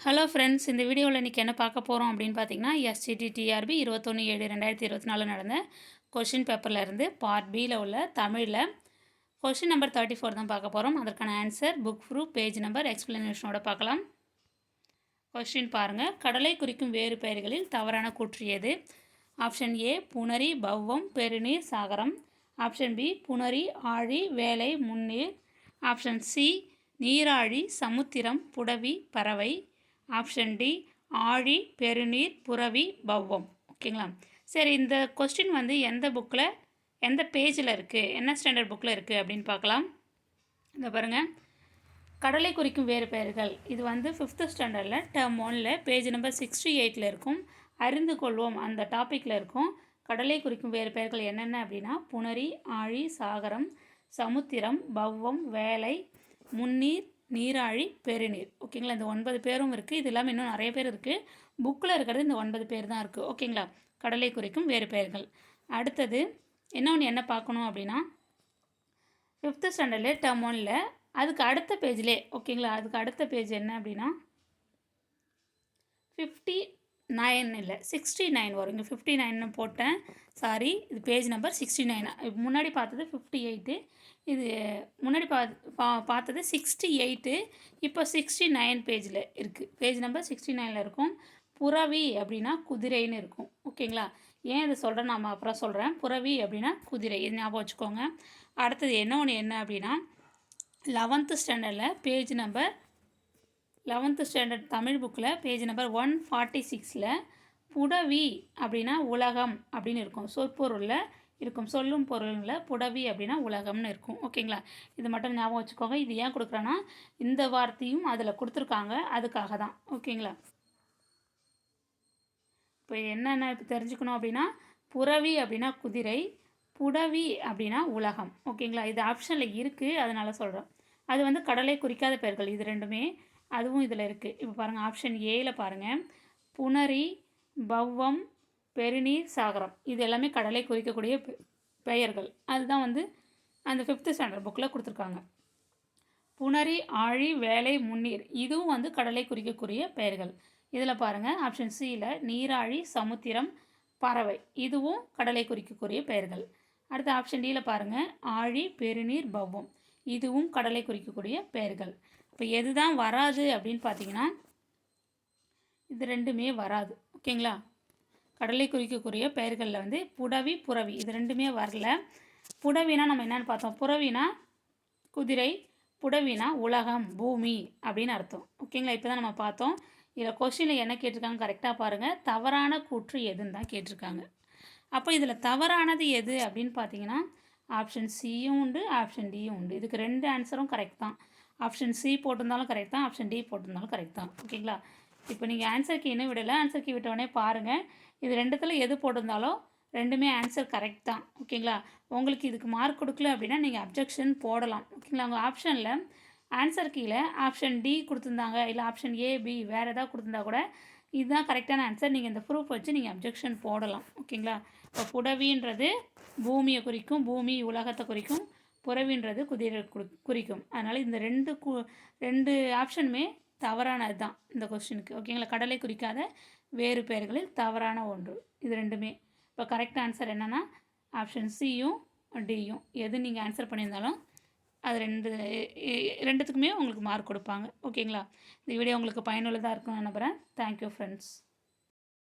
Hello friends, இந்த வீடியோவில் இன்றைக்கி என்ன பார்க்க போகிறோம் அப்படின்னு பார்த்தீங்கன்னா, எஸ்சிடிடிஆர்பி 21/7/2024 நடந்த கொஷின் பேப்பரில் இருந்து பார்ட் பியில் உள்ள தமிழில் கொஷின் நம்பர் 34 தான் பார்க்க போகிறோம். அதற்கான answer book proof page number எக்ஸ்பிளனேஷனோட பார்க்கலாம். கொஷின் பாருங்கள். கடலை குறிக்கும் வேறு பெயர்களில் தவறான கூற்று எது? ஆப்ஷன் ஏ புணரி, பவ்வம், பெருநீர், சாகரம். ஆப்ஷன் பி புணரி, ஆழி, வேலை, முன்னீர். ஆப்ஷன் சி நீராழி, சமுத்திரம், புடவி, பறவை. ஆப்ஷன் டி ஆழி, பெருநீர், புரவி, பவ்வம். ஓகேங்களா? சரி, இந்த கொஸ்டின் வந்து எந்த புக்கில் எந்த பேஜில் இருக்குது, என்ன ஸ்டாண்டர்ட் புக்கில் இருக்குது அப்படின்னு பார்க்கலாம். இந்த பாருங்கள், கடலை குறிக்கும் வேறு பெயர்கள். இது வந்து 5th ஸ்டாண்டர்டில் டேர்ம் 1ல் பேஜ் நம்பர் 68 இருக்கும். அறிந்து கொள்வோம் அந்த டாப்பிக்கில் இருக்கும். கடலை குறிக்கும் வேறு பெயர்கள் என்னென்ன அப்படின்னா புணரி, ஆழி, சாகரம், சமுத்திரம், பவ்வம், வேலை, முன்னீர், நீராழி, பெருநீர். ஓகேங்களா? இந்த 9 பேரும் இருக்குது. இது இல்லாமல் இன்னும் நிறைய பேர் இருக்குது. புக்கில் இருக்கிறது இந்த 9 பேர் தான் இருக்குது. ஓகேங்களா? கடலை குறிக்கும் வேறு பெயர்கள். அடுத்தது என்ன பார்க்கணும் அப்படின்னா 5th ஸ்டாண்டர்டில் டேர்ம் 1ல் அதுக்கு அடுத்த பேஜ்லே, ஓகேங்களா, அதுக்கு அடுத்த பேஜ் என்ன அப்படின்னா 59 இல்லை 69 வரும். இங்கே 59 போட்டேன், சாரி, இது பேஜ் நம்பர் 69. முன்னாடி பார்த்தது 58, இது முன்னாடி பார்த்தது 68, இப்போ 69 பேஜில் இருக்குது. பேஜ் நம்பர் 69ல் இருக்கும். புறவி அப்படின்னா குதிரைன்னு இருக்கும். ஓகேங்களா? ஏன் இதை சொல்கிறேன், நான் அப்புறம் சொல்கிறேன். புறவி அப்படின்னா குதிரை, இது ஞாபகம் வச்சுக்கோங்க. அடுத்தது என்ன அப்படின்னா 11th ஸ்டாண்டர்டில் page number 11th standard Tamil புக்கில் பேஜ் நம்பர் 146ல் புடவி அப்படின்னா உலகம் அப்படின்னு இருக்கும். சொற்பொருளில் இருக்கும். சொல்லும் பொருளில் புடவி அப்படின்னா உலகம்னு இருக்கும். ஓகேங்களா? இது மட்டும் ஞாபகம் வச்சுக்கோங்க. இது ஏன் கொடுக்குறேன்னா இந்த வார்த்தையும் அதில் கொடுத்துருக்காங்க, அதுக்காக தான். ஓகேங்களா? இப்போ என்னென்ன இப்போ தெரிஞ்சுக்கணும் அப்படின்னா புறவி அப்படின்னா குதிரை, புடவி அப்படின்னா உலகம். ஓகேங்களா? இது ஆப்ஷனில் இருக்குது, அதனால் சொல்கிறேன். அது வந்து கடலை குறிக்காத பெயர்கள், இது ரெண்டுமே. அதுவும் இதில் இருக்குது. இப்போ பாருங்கள், ஆப்ஷன் ஏயில் பாருங்கள், புணரி, பவ்வம், பெருநீர், சாகரம். இது எல்லாமே கடலை குறிக்கக்கூடிய பெயர்கள். அதுதான் வந்து அந்த 5th ஸ்டாண்டர்ட் புக்கில் கொடுத்துருக்காங்க. புணரி, ஆழி, வேலை, முன்னீர், இதுவும் வந்து கடலை குறிக்கக்கூடிய பெயர்கள். இதில் பாருங்கள், ஆப்ஷன் சியில் நீராழி, சமுத்திரம், பறவை, இதுவும் கடலை குறிக்கக்கூடிய பெயர்கள். அடுத்த ஆப்ஷன் டியில் பாருங்கள், ஆழி, பெருநீர், பவ்வம், இதுவும் கடலை குறிக்கக்கூடிய பெயர்கள். இப்போ எது தான் வராது அப்படின்னு பார்த்தீங்கன்னா இது ரெண்டுமே வராது. ஓகேங்களா? கடலை குறிக்கக்கூடிய பெயர்களில் வந்து புடவி, புறவி, இது ரெண்டுமே வரல. புடவினா நம்ம என்னென்னு பார்த்தோம், புறவினா குதிரை, புடவினா உலகம், பூமி அப்படின்னு அர்த்தம். ஓகேங்களா? இப்போ தான் நம்ம பார்த்தோம். இதில் கொஸ்டினில் என்ன கேட்டிருக்காங்க கரெக்டாக பாருங்கள். தவறான கூற்று எதுன்னு தான் கேட்டிருக்காங்க. அப்போ இதில் தவறானது எது அப்படின்னு பார்த்தீங்கன்னா ஆப்ஷன் சியும் உண்டு, ஆப்ஷன் டியும் உண்டு. இதுக்கு 2 ஆன்சரும் கரெக்ட் தான். ஆப்ஷன் சி போட்டிருந்தாலும் கரெக்ட் தான், ஆப்ஷன் டி போட்டிருந்தாலும் கரெக்ட் தான். ஓகேங்களா? இப்போ நீங்கள் ஆன்சர் கீ இன்னும் விடலை, ஆன்சர் கீ விட்டவொடனே பாருங்கள். இது ரெண்டுத்தில் எது போட்டிருந்தாலும் ரெண்டுமே ஆன்சர் கரெக்ட் தான். ஓகேங்களா? உங்களுக்கு இதுக்கு மார்க் கொடுக்கல அப்படின்னா நீங்கள் அப்ஜெக்ஷன் போடலாம். ஓகேங்களா? உங்கள் ஆப்ஷனில் ஆன்சர் கீழே ஆப்ஷன் டி கொடுத்துருந்தாங்க, இல்லை ஆப்ஷன் ஏ, பி வேறு எதாவது கொடுத்துருந்தா கூட இதுதான் கரெக்டான ஆன்சர், நீங்கள் இந்த ப்ரூஃப் வச்சு நீங்கள் அப்ஜெக்ஷன் போடலாம். ஓகேங்களா? இப்போ புடவின்றது பூமியை குறிக்கும், பூமி உலகத்தை குறிக்கும். புறவின்றது குதிரை குறிக்கும். அதனால் இந்த ரெண்டு ஆப்ஷனுமே தவறானது தான் இந்த கொஸ்டினுக்கு. ஓகேங்களா? கடலை குறிக்காத வேறு பெயர்களில் தவறான ஒன்று இது ரெண்டுமே. இப்போ கரெக்ட் ஆன்சர் என்னென்னா ஆப்ஷன் சியும் டியும். எது நீங்கள் ஆன்சர் பண்ணியிருந்தாலும் அது ரெண்டுத்துக்குமே உங்களுக்கு மார்க் கொடுப்பாங்க. ஓகேங்களா? இந்த வீடியோ உங்களுக்கு பயனுள்ளதாக இருக்கும்னு நம்புகிறேன். Thank you friends.